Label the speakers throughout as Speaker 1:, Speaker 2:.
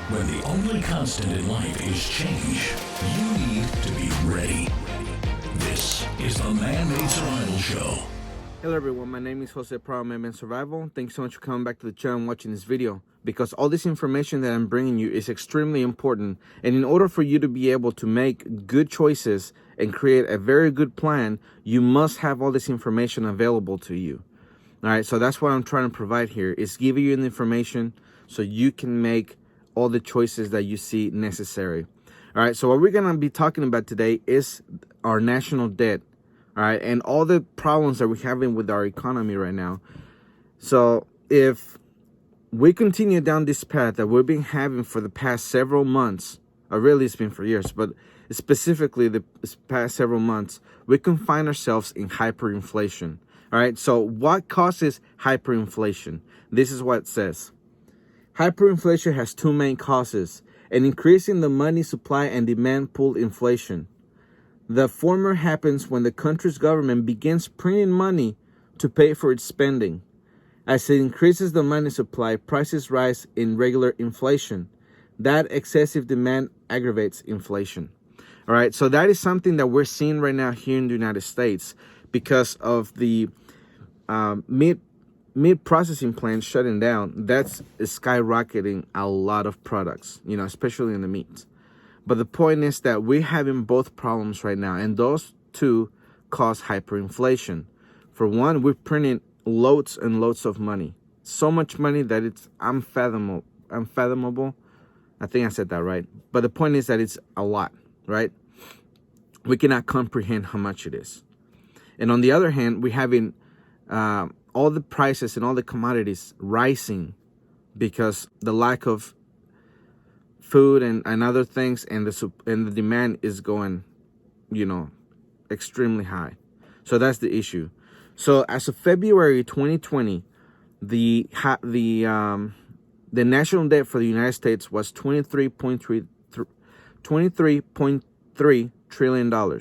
Speaker 1: When the only constant in life is change, you need to be ready. This is the Man-Made Survival Show.
Speaker 2: Hello everyone, my name is Jose from Man-Made Survival. Thanks so much for coming back to the channel and watching this video, because all this information that I'm bringing you is extremely important. And in order for you to be able to make good choices and create a very good plan, you must have all this information available to you. All right, so that's what I'm trying to provide here, is give you the information so you can make all the choices that you see necessary. All right, so what we're going to be talking about today is our national debt, all right, and all the problems that we're having with our economy right now. So if we continue down this path that we've been having for the past several months, or really it's been for years, but specifically the past several months, we can find ourselves in hyperinflation. All right, so what causes hyperinflation? This is what it says. Hyperinflation has two main causes: an increase in the money supply and demand pull inflation. The former happens when the country's government begins printing money to pay for its spending. As it increases the money supply, prices rise in regular inflation. That excessive demand aggravates inflation. All right, so that is something that we're seeing right now here in the United States because of the meat processing plants shutting down. That's skyrocketing a lot of products, especially in the meat. But the point is that we're having both problems right now, and those two cause hyperinflation. For one, we're printing loads and loads of money. So much money that it's unfathomable. I think I said that right. But the point is that it's a lot, right? We cannot comprehend how much it is. And on the other hand, we're having all the prices and all the commodities rising because the lack of food and other things, and the demand is going, extremely high. So that's the issue. So as of February 2020, the national debt for the United States was $23.3 trillion. All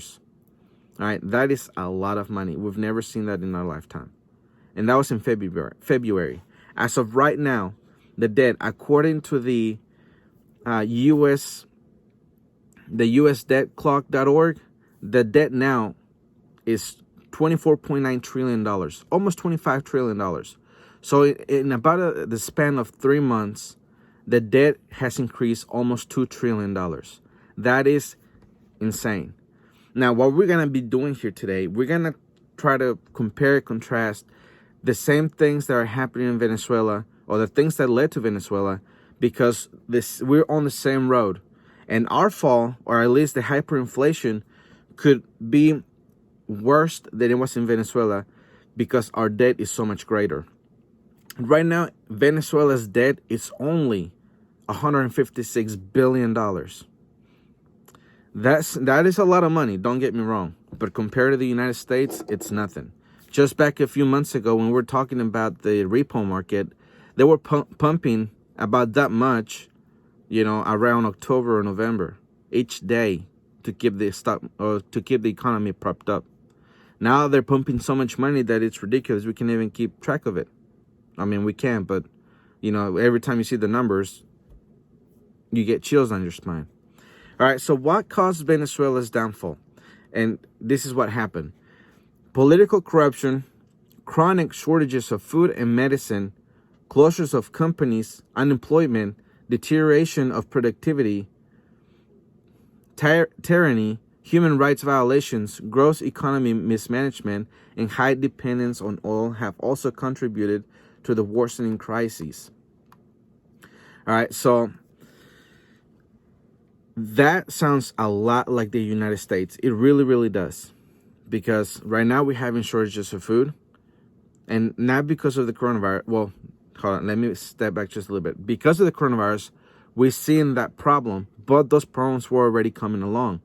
Speaker 2: right, that is a lot of money. We've never seen that in our lifetime. And that was in February. As of right now, the debt, according to the US debtclock.org, the debt now is $24.9 trillion, almost $25 trillion. So in about the span of 3 months, the debt has increased almost $2 trillion. That is insane. Now, what we're going to be doing here today, we're going to try to compare, contrast the same things that are happening in Venezuela, or the things that led to Venezuela, because we're on the same road. And our fall, or at least the hyperinflation, could be worse than it was in Venezuela because our debt is so much greater. Right now, Venezuela's debt is only $156 billion. That is a lot of money, don't get me wrong. But compared to the United States, it's nothing. Just back a few months ago when we were talking about the repo market, they were pumping about that much, around October or November each day to keep the stock, or to keep the economy propped up. Now they're pumping so much money that it's ridiculous. We can't even keep track of it. I mean, we can, but every time you see the numbers, you get chills on your spine. All right, so what caused Venezuela's downfall? And this is what happened. Political corruption, chronic shortages of food and medicine, closures of companies, unemployment, deterioration of productivity, tyranny, human rights violations, gross economy mismanagement, and high dependence on oil have also contributed to the worsening crises. All right, so that sounds a lot like the United States. It really, really does. Because right now we're having shortages of food, and not because of the coronavirus. Well, hold on, let me step back just a little bit. Because of the coronavirus, we're seeing that problem, but those problems were already coming along.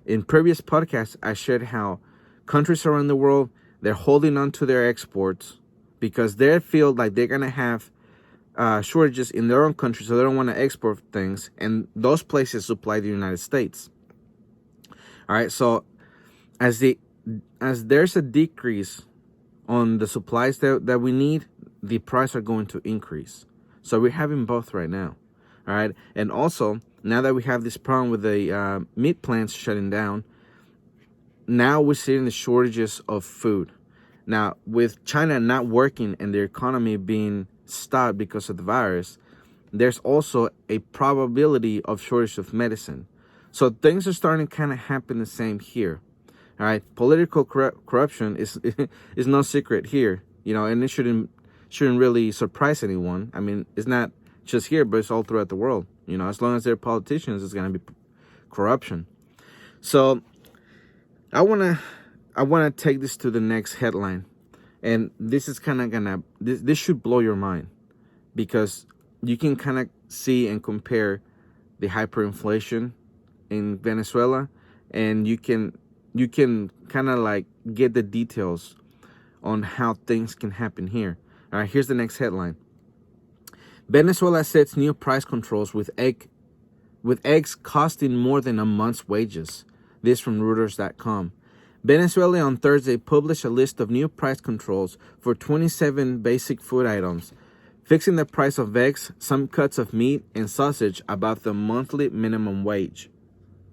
Speaker 2: In previous podcasts, I shared how countries around the world, they're holding on to their exports because they feel like they're going to have shortages in their own country, so they don't want to export things, and those places supply the United States. All right, so as there's a decrease on the supplies that we need, the price are going to increase. So we're having both right now. All right. And also, now that we have this problem with the meat plants shutting down, now we're seeing the shortages of food. Now, with China not working and their economy being stopped because of the virus, there's also a probability of shortage of medicine. So things are starting to kind of happen the same here. All right, political corruption is is no secret here, and it shouldn't really surprise anyone. I mean, it's not just here, but it's all throughout the world. As long as they're politicians, it's gonna be corruption. So I wanna take this to the next headline, and this is kind of this should blow your mind, because you can kind of see and compare the hyperinflation in Venezuela, and you can kind of like get the details on how things can happen here. All right, here's the next headline. Venezuela sets new price controls with eggs costing more than a month's wages. This from Reuters.com. Venezuela on Thursday published a list of new price controls for 27 basic food items, fixing the price of eggs, some cuts of meat, and sausage above the monthly minimum wage.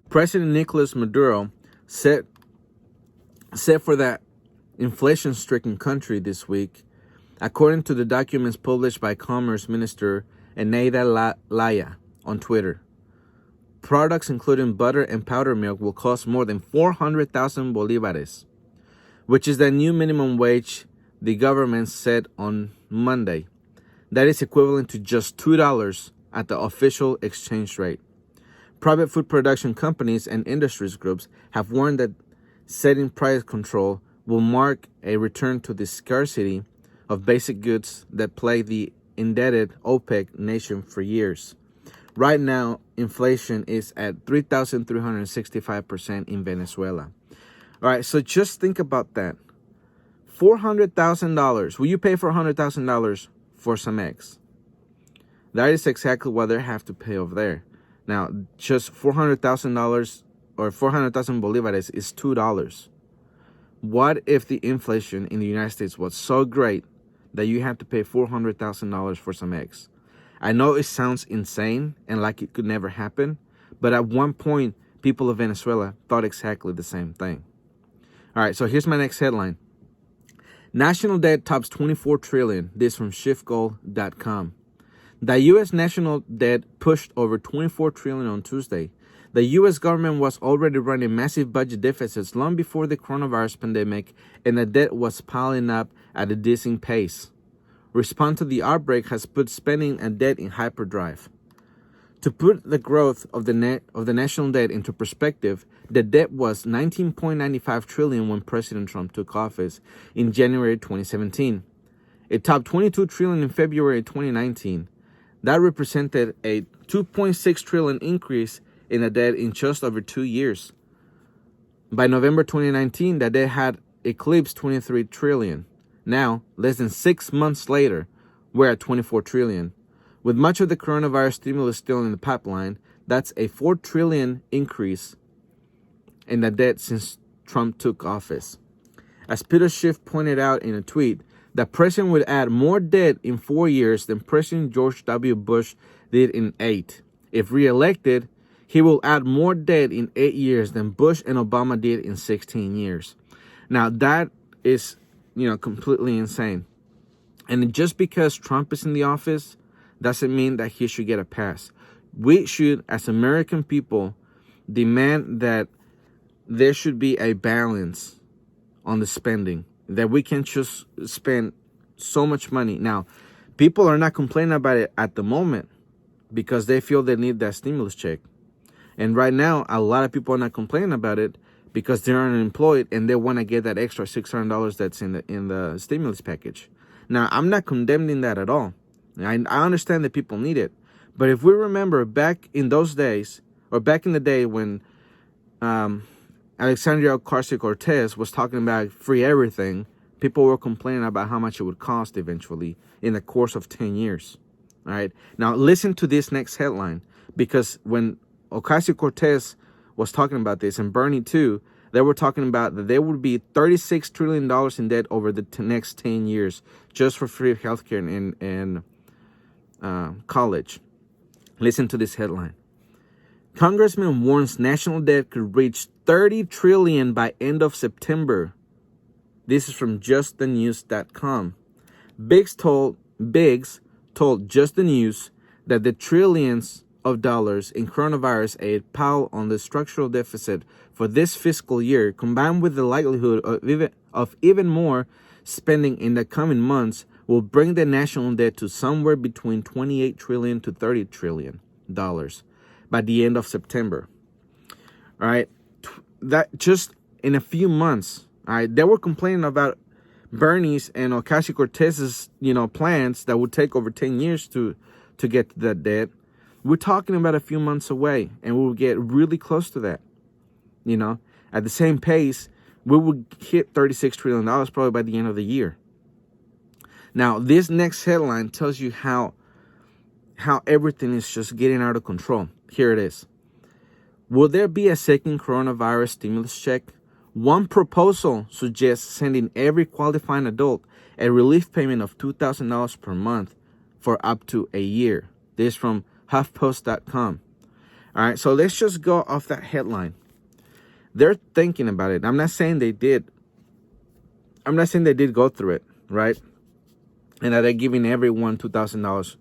Speaker 2: President Nicolas Maduro set for that inflation-stricken country this week, according to the documents published by Commerce Minister Eneida Laya on Twitter. Products including butter and powdered milk will cost more than 400,000 bolivares, which is the new minimum wage the government set on Monday. That is equivalent to just $2 at the official exchange rate. Private food production companies and industries groups have warned that setting price control will mark a return to the scarcity of basic goods that plagued the indebted OPEC nation for years. Right now, inflation is at 3,365% in Venezuela. All right, so just think about that. $400,000. Will you pay $400,000 for some eggs? That is exactly what they have to pay over there. Now, just $400,000 or 400,000 bolivares is $2. What if the inflation in the United States was so great that you have to pay $400,000 for some eggs? I know it sounds insane and like it could never happen, but at one point, people of Venezuela thought exactly the same thing. All right, so here's my next headline. National debt tops 24 trillion. This from SchiffGold.com. The U.S. national debt pushed over 24 trillion on Tuesday. The U.S. government was already running massive budget deficits long before the coronavirus pandemic, and the debt was piling up at a dizzying pace. Response to the outbreak has put spending and debt in hyperdrive. To put the growth of the national debt into perspective, the debt was 19.95 trillion when President Trump took office in January 2017. It topped 22 trillion in February 2019. That represented a 2.6 trillion increase in the debt in just over 2 years. By November 2019, the debt had eclipsed 23 trillion. Now, less than 6 months later, we're at 24 trillion. With much of the coronavirus stimulus still in the pipeline, that's a 4 trillion increase in the debt since Trump took office. As Peter Schiff pointed out in a tweet, the president would add more debt in 4 years than President George W. Bush did in 8. If reelected, he will add more debt in 8 years than Bush and Obama did in 16 years. Now, that is, completely insane. And just because Trump is in the office doesn't mean that he should get a pass. We should, as American people, demand that there should be a balance on the spending, that we can't just spend so much money. Now, people are not complaining about it at the moment because they feel they need that stimulus check. And right now, a lot of people are not complaining about it because they're unemployed and they want to get that extra $600 that's in the stimulus package. Now, I'm not condemning that at all. I understand that people need it. But if we remember back in those days, or back in the day when Alexandria Ocasio-Cortez was talking about free everything, people were complaining about how much it would cost eventually in the course of 10 years. All right. Now, listen to this next headline, because when Ocasio-Cortez was talking about this, and Bernie too, they were talking about that there would be $36 trillion in debt over the next 10 years just for free healthcare and college. Listen to this headline. Congressman warns national debt could reach 30 trillion by end of September. This is from justthenews.com. Biggs told Just the News that the trillions of dollars in coronavirus aid piled on the structural deficit for this fiscal year, combined with the likelihood of even more spending in the coming months, will bring the national debt to somewhere between 28 trillion to 30 trillion dollars by the end of September. All right, that just in a few months. All right, they were complaining about Bernie's and Ocasio-Cortez's, plans that would take over 10 years to get to that debt. We're talking about a few months away, and we will get really close to that. At the same pace, we will hit $36 trillion probably by the end of the year. Now, this next headline tells you how everything is just getting out of control. Here it is. Will there be a second coronavirus stimulus check? One proposal suggests sending every qualifying adult a relief payment of $2,000 per month for up to a year. This from HuffPost.com. All right, so let's just go off that headline. They're thinking about it. I'm not saying they did go through it, right? And that they're giving everyone $2,000,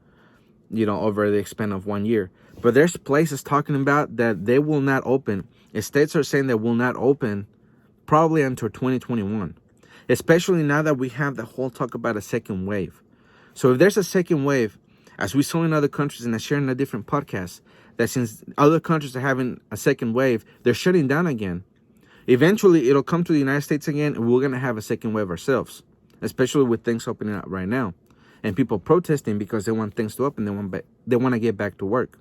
Speaker 2: over the span of 1 year. But there's places talking about that they will not open. States are saying they will not open probably until 2021, especially now that we have the whole talk about a second wave. So if there's a second wave, as we saw in other countries, and I shared in a different podcast, that since other countries are having a second wave, they're shutting down again. Eventually, it'll come to the United States again, and we're going to have a second wave ourselves, especially with things opening up right now. And people protesting because they want things to open. They want to get back to work.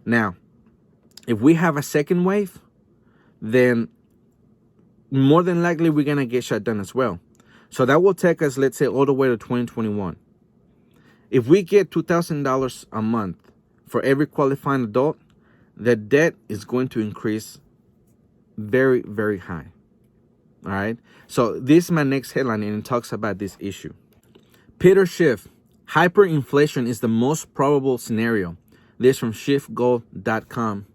Speaker 2: Now, if we have a second wave, then more than likely we're going to get shut down as well. So that will take us, let's say, all the way to 2021. If we get $2,000 a month for every qualifying adult, the debt is going to increase very, very high. All right. So this is my next headline, and it talks about this issue. Peter Schiff, hyperinflation is the most probable scenario. This from SchiffGold.com.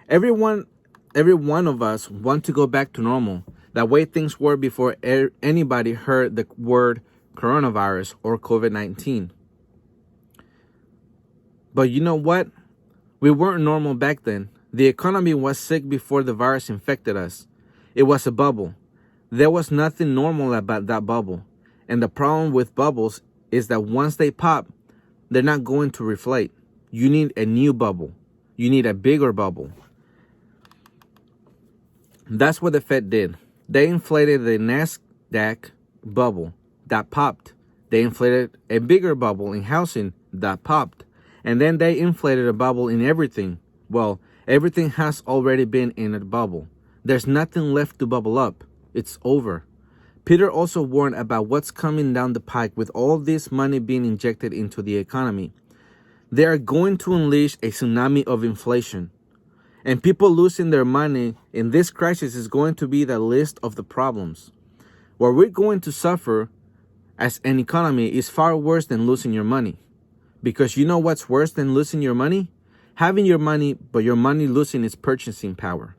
Speaker 2: Every one of us want to go back to normal, that way things were before anybody heard the word coronavirus or COVID-19. But you know what? We weren't normal back then. The economy was sick before the virus infected us. It was a bubble. There was nothing normal about that bubble. And the problem with bubbles is that once they pop, they're not going to reflate. You need a new bubble. You need a bigger bubble. That's what the Fed did. They inflated the NASDAQ bubble that popped. They inflated a bigger bubble in housing that popped. And then they inflated a bubble in everything. Well, everything has already been in a bubble. There's nothing left to bubble up. It's over. Peter also warned about what's coming down the pike with all this money being injected into the economy. They are going to unleash a tsunami of inflation. And people losing their money in this crisis is going to be the least of the problems. What we're going to suffer as an economy is far worse than losing your money. Because you know what's worse than losing your money? Having your money, but your money losing its purchasing power.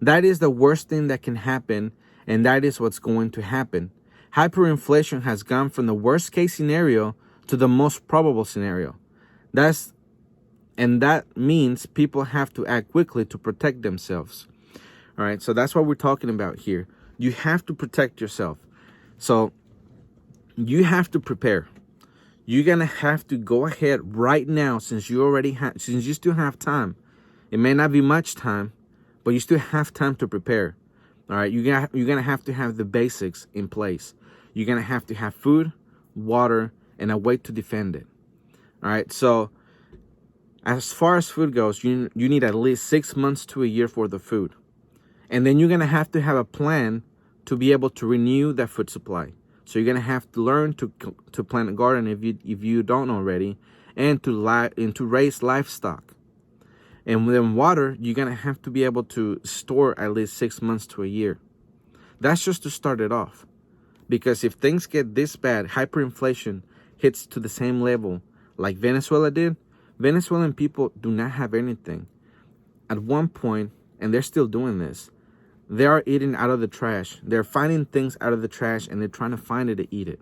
Speaker 2: That is the worst thing that can happen, and that is what's going to happen. Hyperinflation has gone from the worst case scenario to the most probable scenario. And that means people have to act quickly to protect themselves. All right, so that's what we're talking about here. You have to protect yourself. So you have to prepare. You're going to have to go ahead right now since you still have time. It may not be much time, but you still have time to prepare. All right, you're going to have the basics in place. You're going to have food, water, and a way to defend it. All right, so as far as food goes, you need at least 6 months to a year for the food. And then you're going to have a plan to be able to renew that food supply. So you're going to have to learn to plant a garden if you don't already, and to raise livestock. And then water, you're going to have to be able to store at least 6 months to a year. That's just to start it off. Because if things get this bad, hyperinflation hits to the same level like Venezuela did, Venezuelan people do not have anything. At one point, and they're still doing this, they are eating out of the trash. They're finding things out of the trash and they're trying to find it to eat it.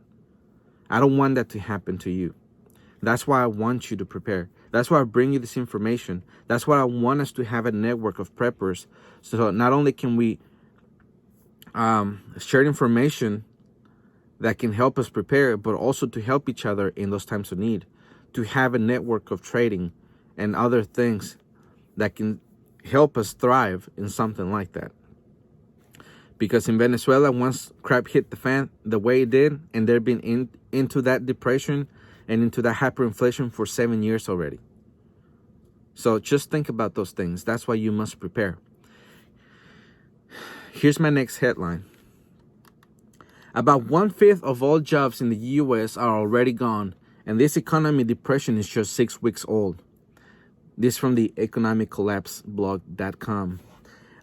Speaker 2: I don't want that to happen to you. That's why I want you to prepare. That's why I bring you this information. That's why I want us to have a network of preppers. So not only can we share information that can help us prepare, but also to help each other in those times of need. To have a network of trading and other things that can help us thrive in something like that. Because in Venezuela, once crap hit the fan the way it did, and they've been into that depression and into that hyperinflation for 7 years already. So just think about those things. That's why you must prepare. Here's my next headline. About 1/5 of all jobs in the U.S. are already gone, and this economy depression is just 6 weeks old. This from the economiccollapseblog.com.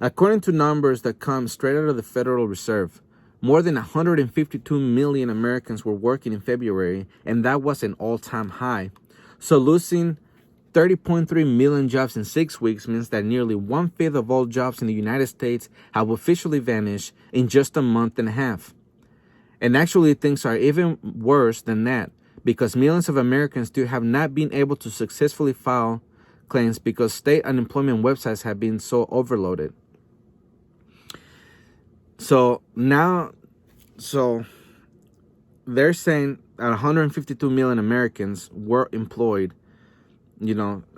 Speaker 2: According to numbers that come straight out of the Federal Reserve, more than 152 million Americans were working in February, and that was an all-time high. So losing 30.3 million jobs in 6 weeks means that nearly 1/5 of all jobs in the United States have officially vanished in just a month and a half. And actually, things are even worse than that, because millions of Americans still have not been able to successfully file claims because state unemployment websites have been so overloaded. So they're saying that 152 million Americans were employed,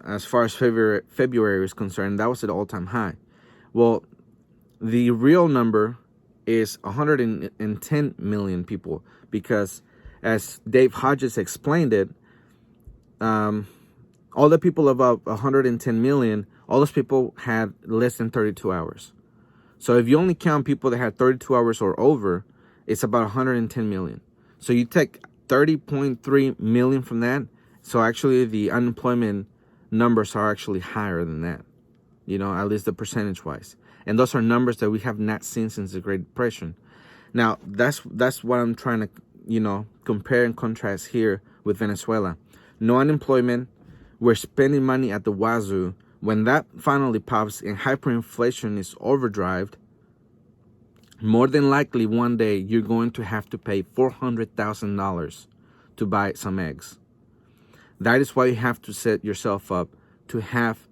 Speaker 2: as far as February is concerned. That was at all-time high. Well, the real number is 110 million people, because as Dave Hodges explained it, all the people above 110 million, all those people had less than 32 hours. So if you only count people that had 32 hours or over, it's about 110 million. So you take 30.3 million from that. So actually the unemployment numbers are actually higher than that, at least the percentage wise. And those are numbers that we have not seen since the Great Depression. Now, that's what I'm trying to, compare and contrast here with Venezuela. No unemployment. We're spending money at the wazoo. When that finally pops and hyperinflation is overdrived, more than likely one day you're going to have to pay $400,000 to buy some eggs. That is why you have to set yourself up to have,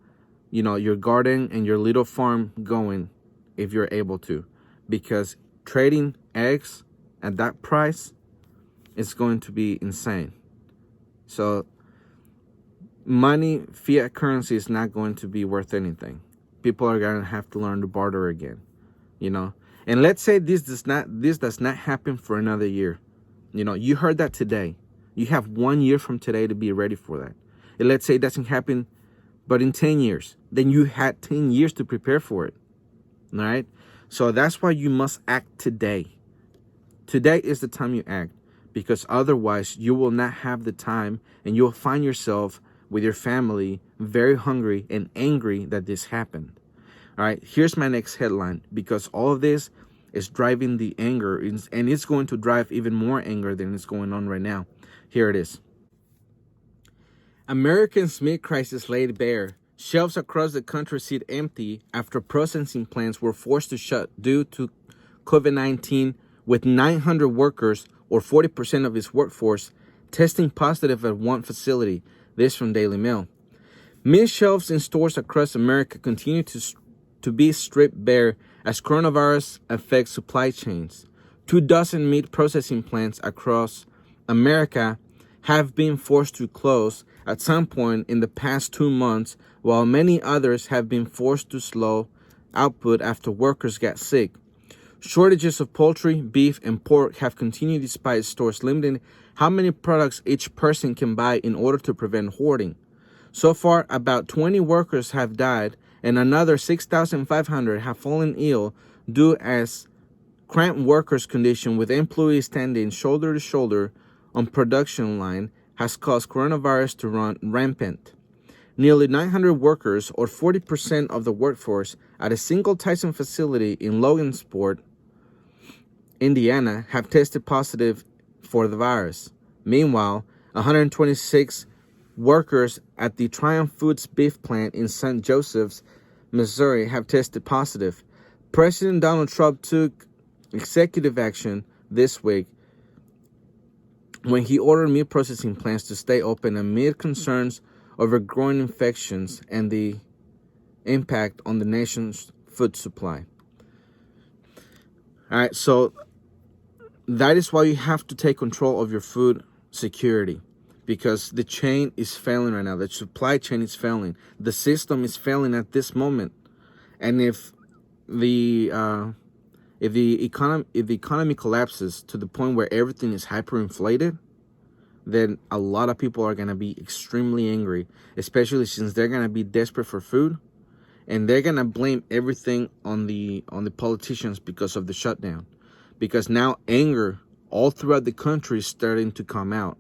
Speaker 2: your garden and your little farm going if you're able to. Because trading eggs at that price is going to be insane. So money, fiat currency is not going to be worth anything. People are going to have to learn to barter again, And let's say this does not happen for another year. You heard that today. You have 1 year from today to be ready for that. And let's say it doesn't happen, but in 10 years, then you had 10 years to prepare for it. All right? So that's why you must act today. Today is the time you act, because otherwise you will not have the time, and you'll find yourself with your family very hungry and angry that this happened. All right, here's my next headline, because all of this is driving the anger, and it's going to drive even more anger than is going on right now. Here it is. Americans' meat crisis laid bare. Shelves across the country sit empty after processing plants were forced to shut due to COVID-19, with 900 workers, or 40% of its workforce, testing positive at one facility. This from Daily Mail. Meat shelves in stores across America continue to be stripped bare as coronavirus affects supply chains. 24 meat processing plants across America have been forced to close at some point in the past 2 months, while many others have been forced to slow output after workers got sick. Shortages of poultry, beef, and pork have continued despite stores limiting how many products each person can buy in order to prevent hoarding. So far, about 20 workers have died, and another 6,500 have fallen ill due as cramped workers' condition with employees standing shoulder to shoulder on production line has caused coronavirus to run rampant. Nearly 900 workers, or 40% of the workforce, at a single Tyson facility in Logansport, Indiana, have tested positive for the virus. Meanwhile, 126 workers at the Triumph Foods beef plant in St. Joseph's, Missouri, have tested positive. President Donald Trump took executive action this week when he ordered meat processing plants to stay open amid concerns over growing infections and the impact on the nation's food supply. All right, so that is why you have to take control of your food security, because the chain is failing right now. The supply chain is failing. The system is failing at this moment. And if the economy collapses to the point where everything is hyperinflated, then a lot of people are going to be extremely angry, especially since they're going to be desperate for food, and they're going to blame everything on the politicians because of the shutdown. Because now anger all throughout the country is starting to come out.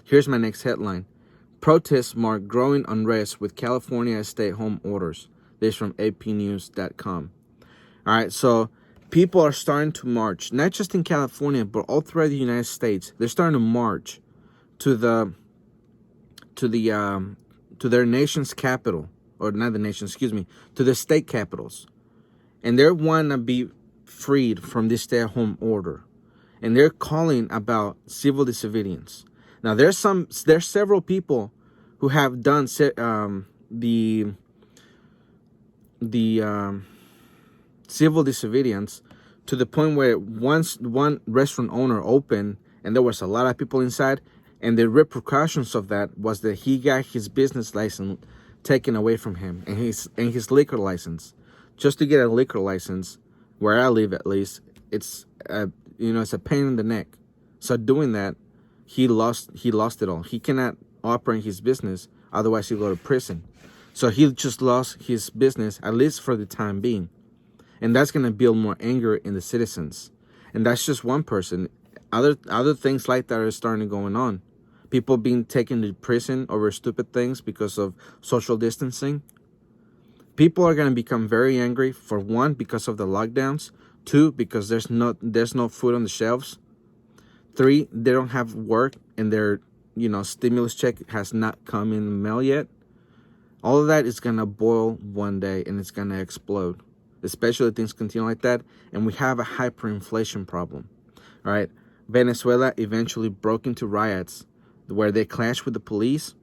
Speaker 2: Here's my next headline. Protests mark growing unrest with California stay-at-home orders. This from apnews.com. All right, so people are starting to march, not just in California, but all throughout the United States. They're starting to march to their nation's capital, or not the nation, excuse me, to the state capitals, and they want to be freed from this stay-at-home order, and they're calling about civil disobedience. Now, there's several people who have done the civil disobedience to the point where once one restaurant owner opened and there was a lot of people inside, and the repercussions of that was that he got his business license taken away from him, and his liquor license. Just to get a liquor license, where I live at least, it's a pain in the neck. So doing that, he lost it all. He cannot operate his business, otherwise he'll go to prison. So he just lost his business, at least for the time being. And that's going to build more anger in the citizens. And that's just one person. Other things like that are starting going on. People being taken to prison over stupid things because of social distancing. People are going to become very angry, for one, because of the lockdowns. Two, because there's no food on the shelves. Three, they don't have work, and their stimulus check has not come in the mail yet. All of that is going to boil one day, and it's going to explode, especially if things continue like that. And we have a hyperinflation problem. All right. Venezuela eventually broke into riots where they clashed with the police,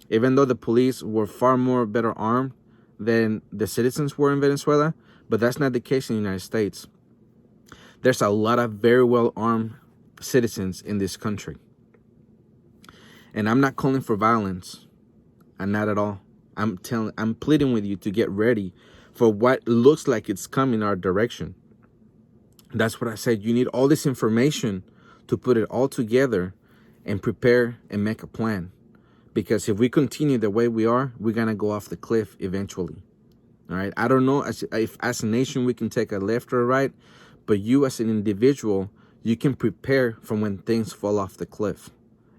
Speaker 2: even though the police were far more better armed than the citizens were in Venezuela. But that's not the case in the United States. There's a lot of very well-armed citizens in this country. And I'm not calling for violence. I'm not at all. I'm pleading with you to get ready for what looks like it's coming our direction. That's what I said. You need all this information to put it all together and prepare and make a plan. Because if we continue the way we are, we're going to go off the cliff eventually. All right. I don't know if as a nation we can take a left or a right, but you as an individual, you can prepare for when things fall off the cliff.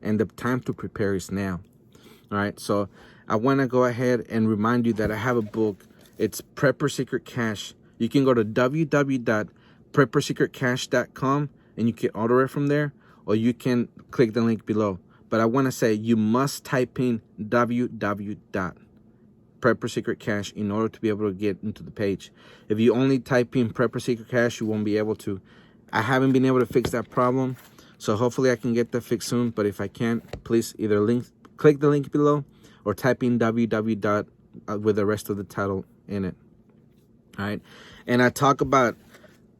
Speaker 2: And the time to prepare is now. All right. So I want to go ahead and remind you that I have a book. It's Preppers Secrete Cache. You can go to www.preppersecretcache.com and you can order it from there, or you can click the link below. But I want to say you must type in www.Preppers Secrete Cache in order to be able to get into the page. If you only type in Preppers Secrete Cache, you won't be able to. I haven't been able to fix that problem, so hopefully I can get that fixed soon. But if I can't, please either click the link below or type in www. With the rest of the title in it. All right. And I talk about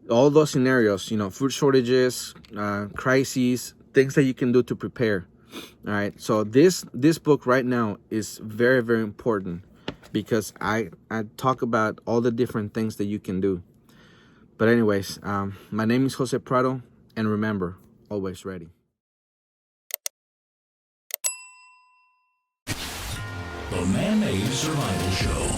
Speaker 2: all those scenarios, food shortages, crises, things that you can do to prepare. All right. So this book right now is very, very important because I talk about all the different things that you can do. But anyways, my name is Jose Prado, and remember, always ready.
Speaker 1: The Man-Made Survival Show.